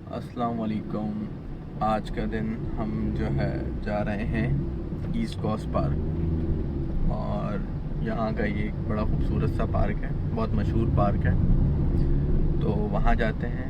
अस्सलाम वालेकुम। आज का दिन हम जो है जा रहे हैं ईस्ट कोस्ट पार्क, और यहाँ का ये एक बड़ा खूबसूरत सा पार्क है, बहुत मशहूर पार्क है। तो वहाँ जाते हैं,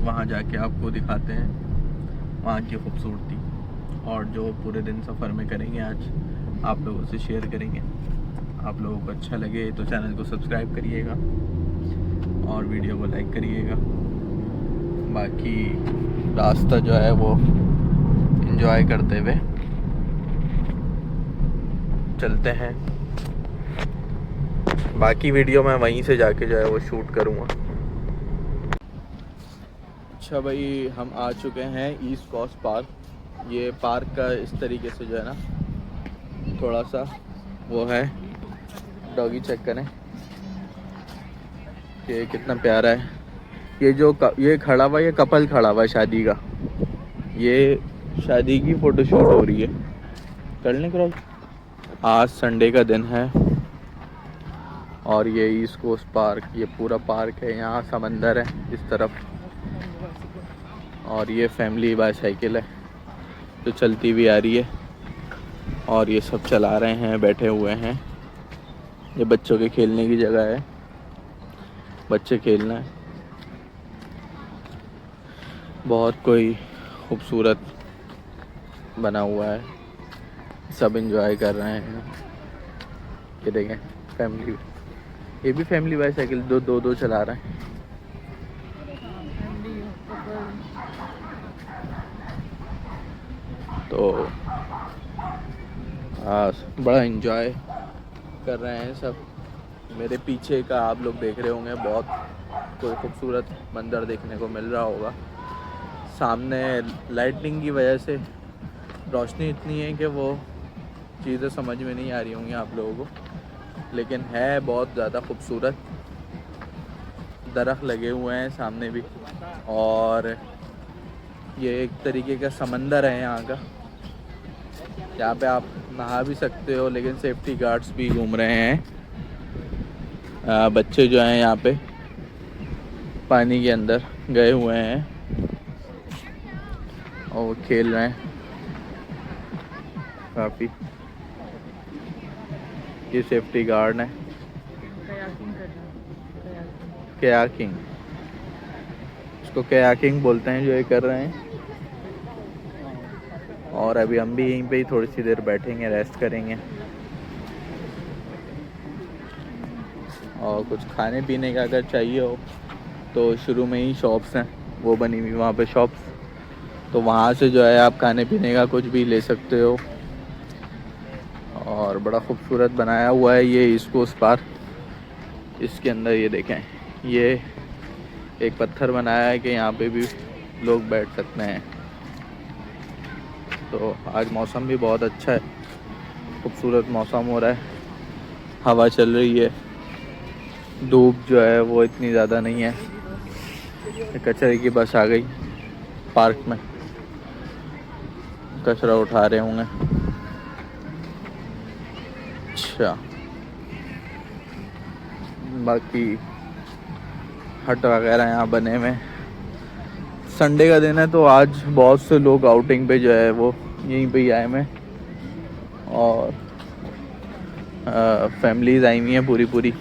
वहाँ जाके आपको दिखाते हैं वहाँ की खूबसूरती, और जो पूरे दिन सफ़र में करेंगे आज आप लोगों से शेयर करेंगे। आप लोगों को अच्छा लगे तो चैनल को सब्सक्राइब करिएगा और वीडियो को लाइक करिएगा। बाकी रास्ता जो है वो एंजॉय करते हुए चलते हैं। बाकी वीडियो मैं वहीं से जाके जो है वो शूट करूँगा। अच्छा भाई, हम आ चुके हैं ईस्ट कोस्ट पार्क। ये पार्क का इस तरीके से जो है ना थोड़ा सा वो है, डॉगी चेक करें कि कितना प्यारा है। ये खड़ा हुआ, ये कपल खड़ा हुआ है शादी का, ये शादी की फ़ोटोशूट हो रही है। कर लें क्रॉस। आज संडे का दिन है और ये ईस्ट कोस्ट पार्क, ये पूरा पार्क है। यहाँ समंदर है इस तरफ, और ये फैमिली बाईसाइकिल है जो चलती हुई आ रही है, और ये सब चला रहे हैं, बैठे हुए हैं। ये बच्चों के खेलने की जगह है, बच्चे खेलना है। बहुत कोई खूबसूरत बना हुआ है, सब एंजॉय कर रहे हैं। ये देखें फैमिली, ये भी फैमिली बाईसाइकिल दो चला रहे हैं। तो बड़ा एंजॉय कर रहे हैं सब। मेरे पीछे का आप लोग देख रहे होंगे, बहुत कोई खूबसूरत मंजर देखने को मिल रहा होगा। सामने लाइटनिंग की वजह से रोशनी इतनी है कि वो चीज़ें समझ में नहीं आ रही होंगी आप लोगों को, लेकिन है बहुत ज़्यादा खूबसूरत। दरख्त लगे हुए हैं सामने भी, और ये एक तरीके का समंदर है यहाँ का। यहाँ पे आप नहा भी सकते हो, लेकिन सेफ्टी गार्ड्स भी घूम रहे हैं। बच्चे जो हैं यहाँ पे पानी के अंदर गए हुए हैं और वो खेल रहे हैं काफ़ी। ये सेफ्टी गार्ड है। कयाकिंग, इसको कयाकिंग बोलते हैं जो ये कर रहे हैं। और अभी हम भी यहीं पे ही थोड़ी सी देर बैठेंगे, रेस्ट करेंगे, और कुछ खाने पीने का अगर चाहिए हो तो शुरू में ही शॉप्स हैं वो बनी हुई, वहाँ पे शॉप्स, तो वहाँ से जो है आप खाने पीने का कुछ भी ले सकते हो। और बड़ा खूबसूरत बनाया हुआ है ये ईस्ट कोस्ट पार्क। इसके अंदर ये देखें, ये एक पत्थर बनाया है कि यहाँ पे भी लोग बैठ सकते हैं। तो आज मौसम भी बहुत अच्छा है, खूबसूरत मौसम हो रहा है, हवा चल रही है, धूप जो है वो इतनी ज़्यादा नहीं है। कचरे की बस आ गई पार्क में, कचरा उठा रहे होंगे। अच्छा, बाकी हट वगैरह यहाँ बने हुए। संडे का दिन है तो आज बहुत से लोग आउटिंग पे जो है वो यहीं पे ही आए हैं, और फैमिलीज आई हुई हैं पूरी पूरी।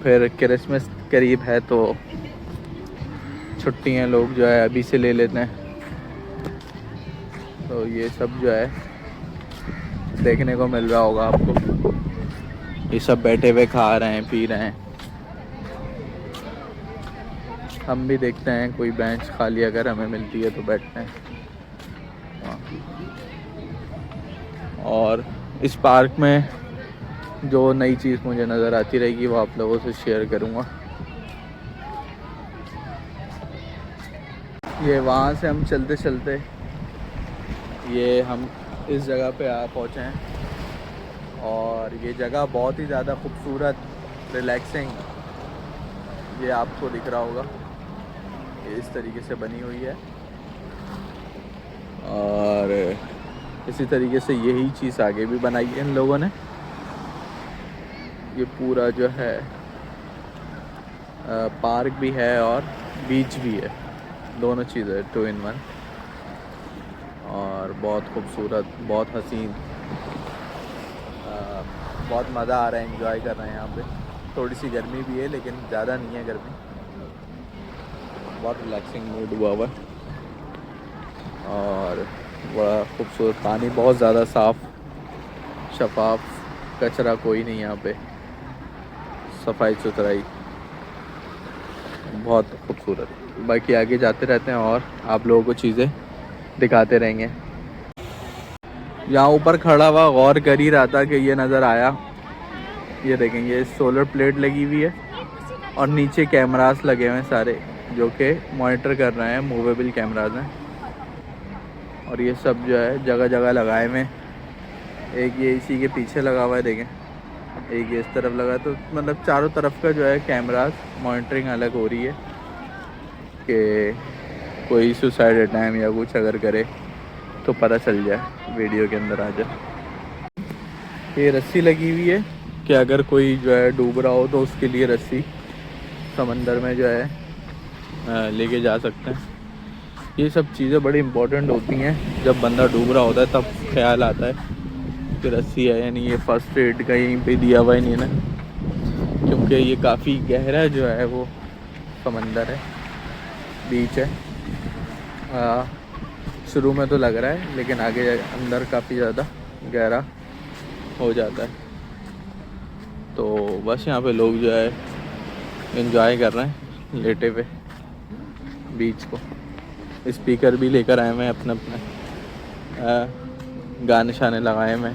फिर क्रिसमस करीब है तो छुट्टियाँ लोग जो है अभी से ले लेते हैं। तो ये सब जो है देखने को मिल रहा होगा आपको, ये सब बैठे हुए खा रहे हैं, पी रहे हैं। हम भी देखते हैं कोई बेंच खाली अगर हमें मिलती है तो बैठते हैं। और इस पार्क में जो नई चीज़ मुझे नज़र आती रहेगी वो आप लोगों से शेयर करूँगा। ये वहाँ से हम चलते चलते ये हम इस जगह पे आ पहुँचे हैं, और ये जगह बहुत ही ज़्यादा खूबसूरत, रिलैक्सिंग, ये आपको दिख रहा होगा, ये इस तरीके से बनी हुई है। और इसी तरीके से यही चीज़ आगे भी बनाई है इन लोगों ने। ये पूरा जो है पार्क भी है और बीच भी है, दोनों चीज़ें 2 in 1। और बहुत खूबसूरत, बहुत हसीन, बहुत मज़ा आ रहा है, एंजॉय कर रहे हैं यहाँ पे। थोड़ी सी गर्मी भी है लेकिन ज़्यादा नहीं है गर्मी, बहुत रिलैक्सिंग मूड हुआ हुआ है। और बड़ा खूबसूरत पानी, बहुत ज़्यादा साफ़ शफाफ, कचरा कोई नहीं यहाँ पे, सफाई सुथराई, बहुत खूबसूरत। बाकी आगे जाते रहते हैं और आप लोगों को चीज़ें दिखाते रहेंगे। यहाँ ऊपर खड़ा हुआ गौर कर ही रहा था कि ये नज़र आया, ये देखेंगे सोलर प्लेट लगी हुई है और नीचे कैमरास लगे हुए हैं सारे, जो कि मॉनिटर कर रहे हैं, मूवेबल कैमरास हैं। और ये सब जो है जगह जगह लगाए हुए, एक ये इसी के पीछे लगा हुआ है देखें, एक ये इस तरफ लगा, तो मतलब चारों तरफ का जो है कैमरास मॉनिटरिंग अलग हो रही है कि कोई सुसाइड अटैम्प या कुछ अगर करे तो पता चल जाए, वीडियो के अंदर आ जाए। ये रस्सी लगी हुई है कि अगर कोई जो है डूब रहा हो तो उसके लिए रस्सी समंदर में जो है लेके जा सकते हैं। ये सब चीज़ें बड़ी इम्पोर्टेंट होती हैं, जब बंदा डूब रहा होता है तब ख्याल आता है कि रस्सी है, यानी ये फर्स्ट एड का यहीं पे दिया हुआ है नहीं ना, क्योंकि ये काफ़ी गहरा जो है वो समंदर है, बीच है। शुरू में तो लग रहा है लेकिन आगे अंदर काफ़ी ज़्यादा गहरा हो जाता है। तो बस यहाँ पे लोग जो है एंजॉय कर रहे हैं लेटे हुए बीच को। स्पीकर भी लेकर आए हैं अपने अपने, गाने शाने लगाए हुए,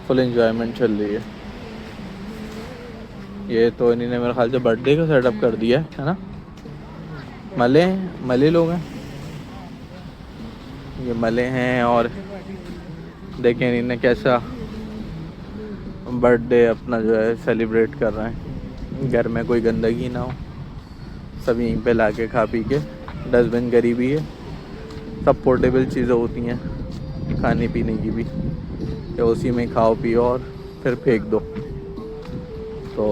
फुल एंजॉयमेंट चल रही है। ये तो इन्हीं ने मेरे ख्याल से बर्थडे का सेटअप कर दिया है ना, मले लोग हैं ये, मले हैं। और देखें इन्हें कैसा बर्थडे अपना जो है सेलिब्रेट कर रहे हैं, घर में कोई गंदगी ना हो, सब यहीं पे लाके खा पी के, डस्टबिन गरीबी है, सब पोर्टेबल चीज़ें होती हैं खाने पीने की भी, या उसी में खाओ पियो और फिर फेंक दो। तो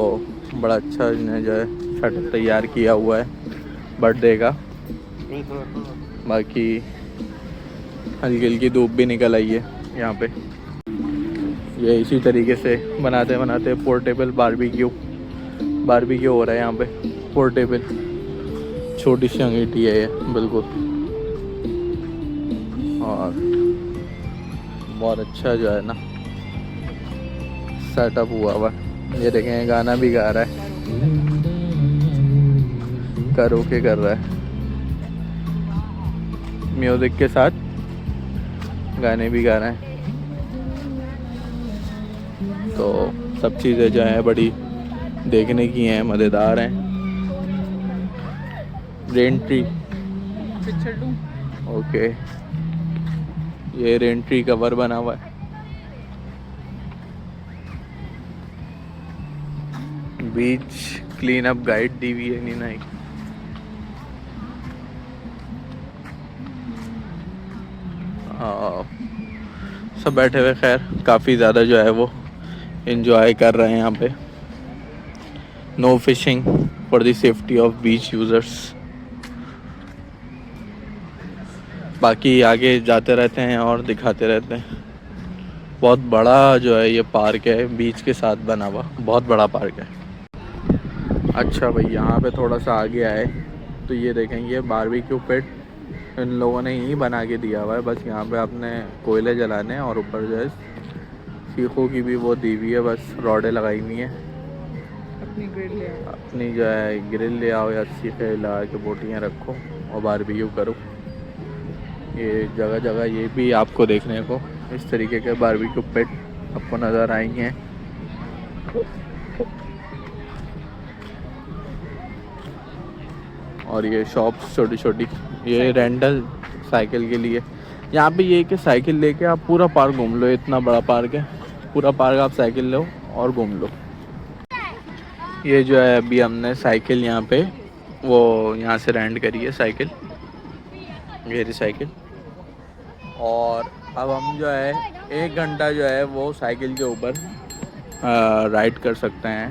बड़ा अच्छा इन्हें जो है सेटअप तैयार किया हुआ है बर्थडे का। बाकी हल्की हल्की धूप भी निकल आई है यहाँ पे। ये इसी तरीके से बनाते बनाते पोर्टेबल बारबेक्यू हो रहा है यहाँ पे, पोर्टेबल छोटी सी अंगीठी है ये बिल्कुल। और बहुत अच्छा जो है ना सेटअप हुआ हुआ, ये देखें गाना भी गा रहा है, करोके कर रहा है, म्यूजिक के साथ गाने भी गा रहे हैं। तो सब चीज़ें जो हैं बड़ी देखने की हैं, मज़ेदार हैं। रेन ट्री, ओके, ये रेन ट्री कवर बना हुआ है। बीच क्लीन अप गाइड दी हुई है नीना एक। सब बैठे हुए खैर काफ़ी ज़्यादा जो है वो एंजॉय कर रहे हैं यहाँ पे। No fishing for the safety of beach users. बाकी आगे जाते रहते हैं और दिखाते रहते हैं। बहुत बड़ा जो है ये पार्क है, बीच के साथ बना हुआ बहुत बड़ा पार्क है। अच्छा भाई, यहाँ पे थोड़ा सा आगे आए तो ये देखेंगे बारबेक्यू पिट इन लोगों ने यहीं बना के दिया हुआ है। बस यहाँ पे आपने कोयले जलाने हैं और ऊपर जो है सीखों की भी वो दी हुई है, बस रॉडें लगाई हुई हैं। अपनी जो है ग्रिल ले आओ या सीखे लगा के बोटियाँ रखो और बारबेक्यू करो। ये जगह जगह ये भी आपको देखने को इस तरीके के बारबेक्यू पिट आपको नज़र आएंगे। और ये शॉप्स छोटी छोटी, ये रेंटल साइकिल के लिए। यहाँ पे ये कि साइकिल लेके आप पूरा पार्क घूम लो, इतना बड़ा पार्क है, पूरा पार्क आप साइकिल लो और घूम लो। ये जो है अभी हमने साइकिल यहाँ पे वो यहाँ से रेंट करी है साइकिल, मेरी साइकिल। और अब हम जो है 1 घंटा जो है वो साइकिल के ऊपर राइड कर सकते हैं।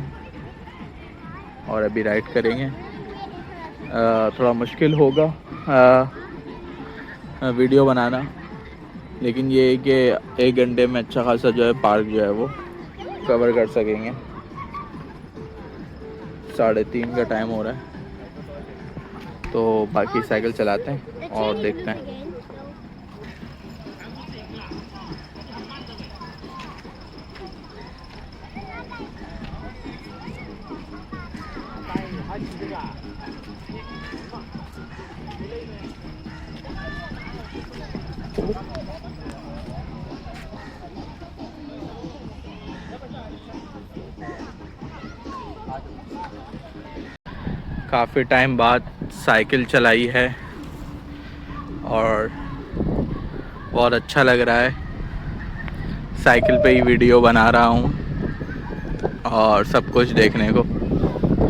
और अभी राइड करेंगे। थोड़ा मुश्किल होगा वीडियो बनाना, लेकिन ये है कि 1 घंटे में अच्छा खासा जो है पार्क जो है वो कवर कर सकेंगे। 3:30 का टाइम हो रहा है, तो बाकी साइकिल चलाते हैं और देखते हैं। काफ़ी टाइम बाद साइकिल चलाई है और बहुत अच्छा लग रहा है। साइकिल पे ही वीडियो बना रहा हूँ और सब कुछ देखने को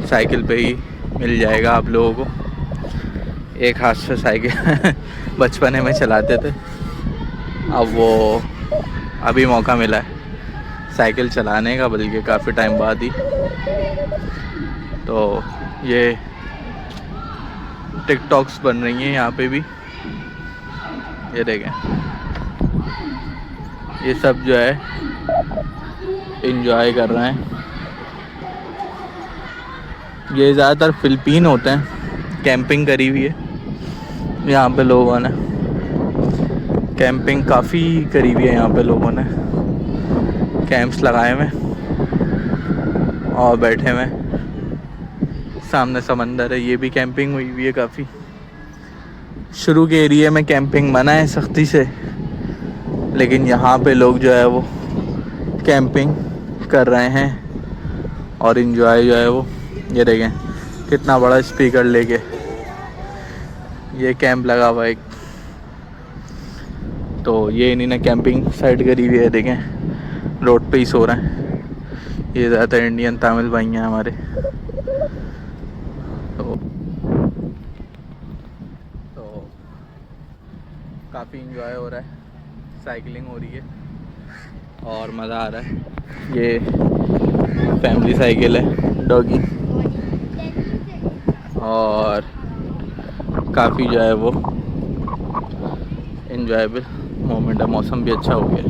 साइकिल पे ही मिल जाएगा आप लोगों को। एक हाथ से साइकिल बचपने में चलाते थे, अब वो अभी मौका मिला है साइकिल चलाने का, बल्कि काफ़ी टाइम बाद ही। तो ये टिकटॉक्स बन रही हैं यहाँ पे भी, ये देखें। ये सब जो है एंजॉय कर रहे हैं। ये ज़्यादातर फिलिपीन होते हैं, कैंपिंग करी हुई है यहाँ पे लोगों ने। कैंपिंग काफ़ी करी हुई है यहाँ पे लोगों ने, कैंप्स लगाए हुए और बैठे हुए। सामने समंदर है, ये भी कैंपिंग हुई हुई है काफ़ी। शुरू के एरिया में कैंपिंग मना है सख्ती से, लेकिन यहाँ पे लोग जो है वो कैंपिंग कर रहे हैं और इन्जॉय जो है वो, ये देखें कितना बड़ा स्पीकर लेके ये कैंप लगा हुआ है एक। तो ये इन्हीं ने कैंपिंग साइड करी हुई है, देखें रोड पे ही सो रहे हैं। ये ज़्यादातर इंडियन तमिल भाई हैं हमारे। तो काफ़ी इंजॉय हो रहा है, साइकिलिंग हो रही है और मज़ा आ रहा है। ये फैमिली साइकिल है डॉगी, और काफ़ी जो है वो इंजॉयबल मोमेंट है। मौसम भी अच्छा हो गया।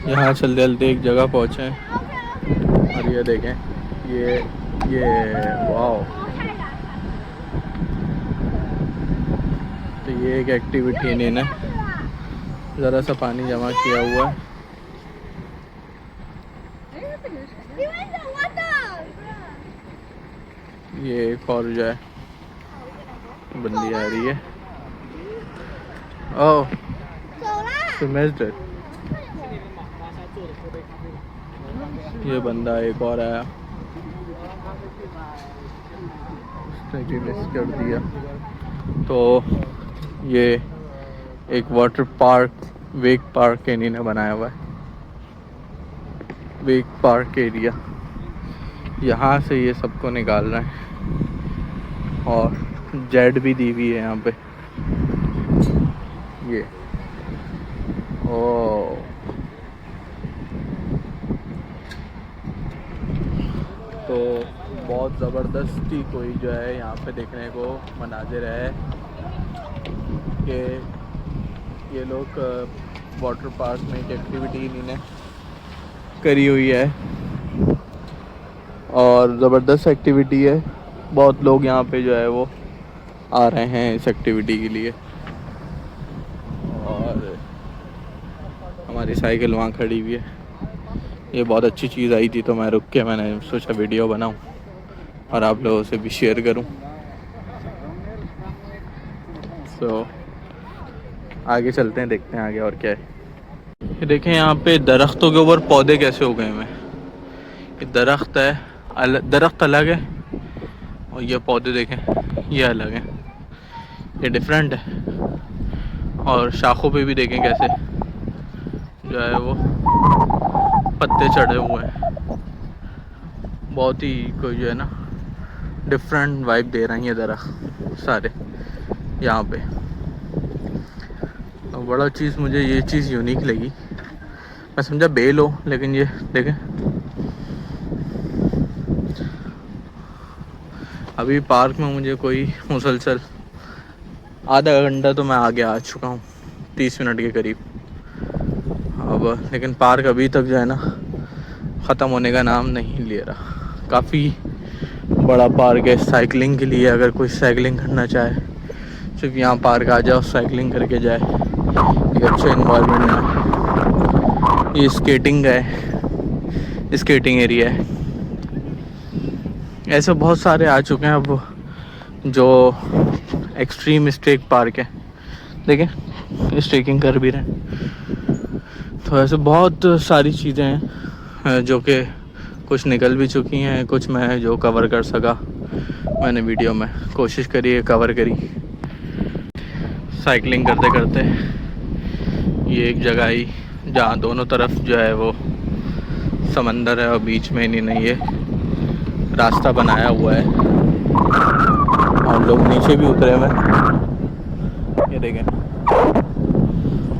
यहाँ चलते चलते एक जगह पहुँचे और ये देखें, ये वाओ। तो ये एक एक्टिविटी इन्होंने ज़रा सा पानी जमा किया हुआ है। ये एक और जो है बंदी आ रही है। ओह, she missed it। ये बंदा एक और आया, उसने भी मिस कर दिया। तो ये एक वाटर पार्क, वेक पार्क इन्हीं ने बनाया हुआ है। वेक पार्क एरिया, यहाँ से ये सबको निकाल रहे हैं और जेड भी दी हुई है यहाँ पे। ये ओ तो बहुत ज़बरदस्ती कोई जो है यहाँ पे देखने को मनाजिर है कि ये लोग वाटर पार्क में एक एक्टिविटी इन्होंने करी हुई है और ज़बरदस्त एक्टिविटी है। बहुत लोग यहाँ पे जो है वो आ रहे हैं इस एक्टिविटी के लिए। और हमारी साइकिल वहाँ खड़ी हुई है। ये बहुत अच्छी चीज़ आई थी, तो मैं रुक के मैंने सोचा वीडियो बनाऊं और आप लोगों से भी शेयर करूं। सो आगे चलते हैं, देखते हैं आगे और क्या है। ये देखें यहाँ पे दरख्तों के ऊपर पौधे कैसे हो गए हैं। ये दरख्त है, दरख्त अलग है और ये पौधे देखें ये अलग हैं, ये डिफरेंट है। और शाखों पे भी देखें कैसे जो है वो पत्ते चढ़े हुए हैं। बहुत ही कोई जो है ना डिफरेंट वाइब दे रही है दरख्त सारे यहाँ पे। तो बड़ा चीज़ मुझे ये चीज़ यूनिक लगी, मैं समझा बेल हो, लेकिन ये देखें अभी पार्क में मुझे कोई मुसलसल आधा घंटा तो मैं आगे आ चुका हूँ, 30 मिनट के करीब। अब लेकिन पार्क अभी तक जो है ना ख़त्म होने का नाम नहीं ले रहा। काफ़ी बड़ा पार्क है साइकिलिंग के लिए, अगर कोई साइकिलिंग करना चाहे सिर्फ यहाँ पार्क आ जाओ, साइकिलिंग करके जाए। एक अच्छा इन्वायरमेंट है। ये स्केटिंग है, स्केटिंग एरिया है। ऐसे बहुत सारे आ चुके हैं अब जो एक्सट्रीम स्टेक पार्क है, देखें स्टेकिंग कर भी रहे हैं। तो ऐसे बहुत सारी चीज़ें हैं जो कि कुछ निकल भी चुकी हैं, कुछ मैं जो कवर कर सका मैंने वीडियो में कोशिश करी है, कवर करी। साइकिलिंग करते करते ये एक जगह आई जहाँ दोनों तरफ जो है वो समंदर है और बीच में नहीं ये रास्ता बनाया हुआ है और लोग नीचे भी उतरे हुए। ये देखें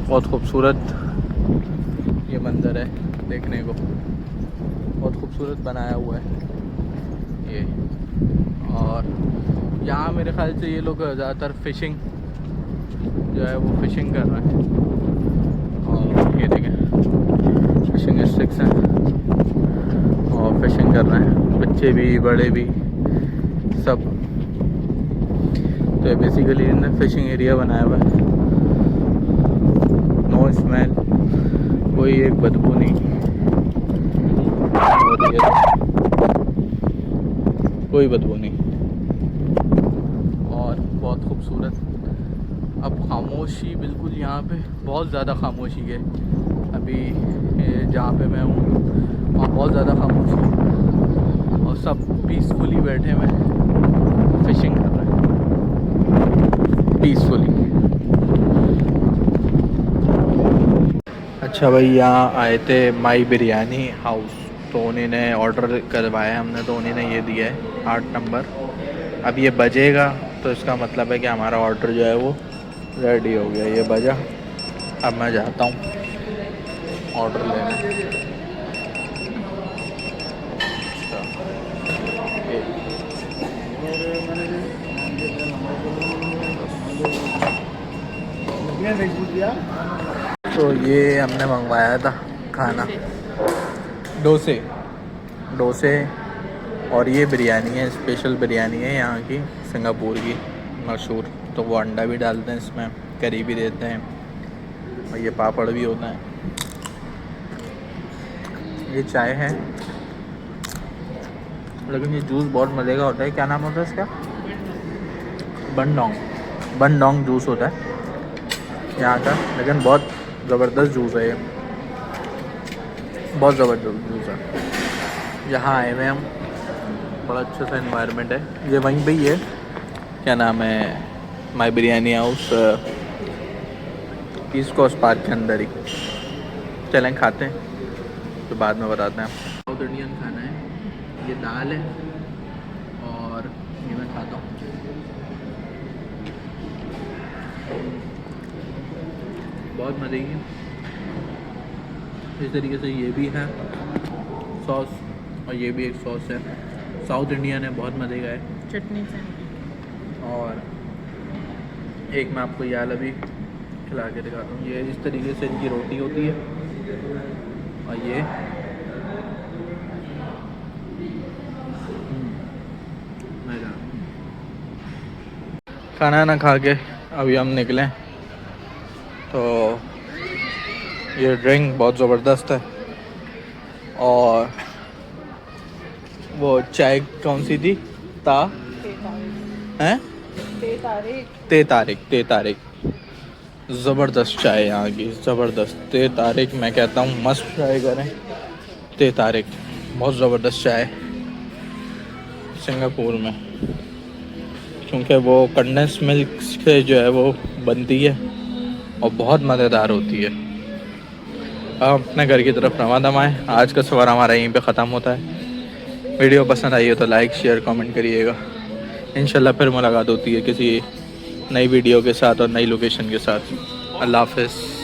बहुत खूबसूरत ये मंदिर है देखने को, बहुत खूबसूरत बनाया हुआ है ये। और यहाँ मेरे ख्याल से ये लोग ज़्यादातर फ़िशिंग जो है वो फ़िशिंग कर रहे हैं। और ये देखें फ़िशिंग स्टिक्स हैं और फ़िशिंग कर रहे हैं, बच्चे भी बड़े भी सब। तो ये बेसिकली इन्होंने फ़िशिंग एरिया बनाया हुआ है। नो स्मेल, कोई एक बदबू नहीं, और ये कोई बदबू नहीं और बहुत खूबसूरत। अब खामोशी बिल्कुल यहाँ पे बहुत ज़्यादा खामोशी है। अभी जहाँ पे मैं हूँ वहाँ बहुत ज़्यादा खामोशी है और सब पीसफुली बैठे हुए फिशिंग कर रहे हैं पीसफुली। अच्छा भाई, यहाँ आए थे माई बिरयानी हाउस, तो उन्होंने ऑर्डर करवाया हमने, तो उन्होंने ये दिया है 8 नंबर। अब ये बजेगा तो इसका मतलब है कि हमारा ऑर्डर जो है वो रेडी हो गया। ये बजा, अब मैं जाता हूँ ऑर्डर लेने। तो ये हमने मंगवाया था खाना, डोसे और ये बिरयानी है, स्पेशल बिरयानी है यहाँ की, सिंगापुर की मशहूर। तो वो अंडा भी डालते हैं इसमें, करी भी देते हैं और ये पापड़ भी होता है। ये चाय है, लेकिन ये जूस बहुत मज़े का होता है। क्या नाम होता है इसका? बन डोंग जूस होता है यहाँ का, लेकिन बहुत ज़बरदस्त जूस है ये, बहुत ज़बरदस्त जूस है। यहाँ आए हुए हम, बड़ा अच्छा सा एनवायरनमेंट है। ये वहीं पे ही है, क्या नाम है, my biryani house, east coast park के अंदर ही। चलें खाते हैं तो बाद में बताते हैं। साउथ इंडियन खाना है, ये दाल है और ये मैं खाता हूँ। बहुत मज़े की। इस तरीके से ये भी है सॉस और ये भी एक सॉस है, साउथ इंडियन है, बहुत मज़े का है, चटनी से। और एक मैं आपको ये वाला भी खिला के दिखाता हूँ। ये इस तरीके से इनकी रोटी होती है और ये खाना ना खा के अभी हम निकले, तो ये ड्रिंक बहुत ज़बरदस्त है। और वो चाय कौन सी थी? हैं? ते तारिक ज़बरदस्त चाय यहाँ की, ज़बरदस्त। ते तारिक मैं कहता हूँ मस्ट ट्राई करें। ते तारिक बहुत ज़बरदस्त चाय सिंगापुर में, क्योंकि वो कंडेंस मिल्क से जो है वो बनती है और बहुत मज़ेदार होती है। अब अपने घर की तरफ रवाना दमाएँ। आज का सफ़र हमारा यहीं पे ख़त्म होता है। वीडियो पसंद आई हो तो लाइक शेयर कमेंट करिएगा। इंशाल्लाह फिर मुलाकात होती है किसी नई वीडियो के साथ और नई लोकेशन के साथ। अल्लाह हाफ़िज़।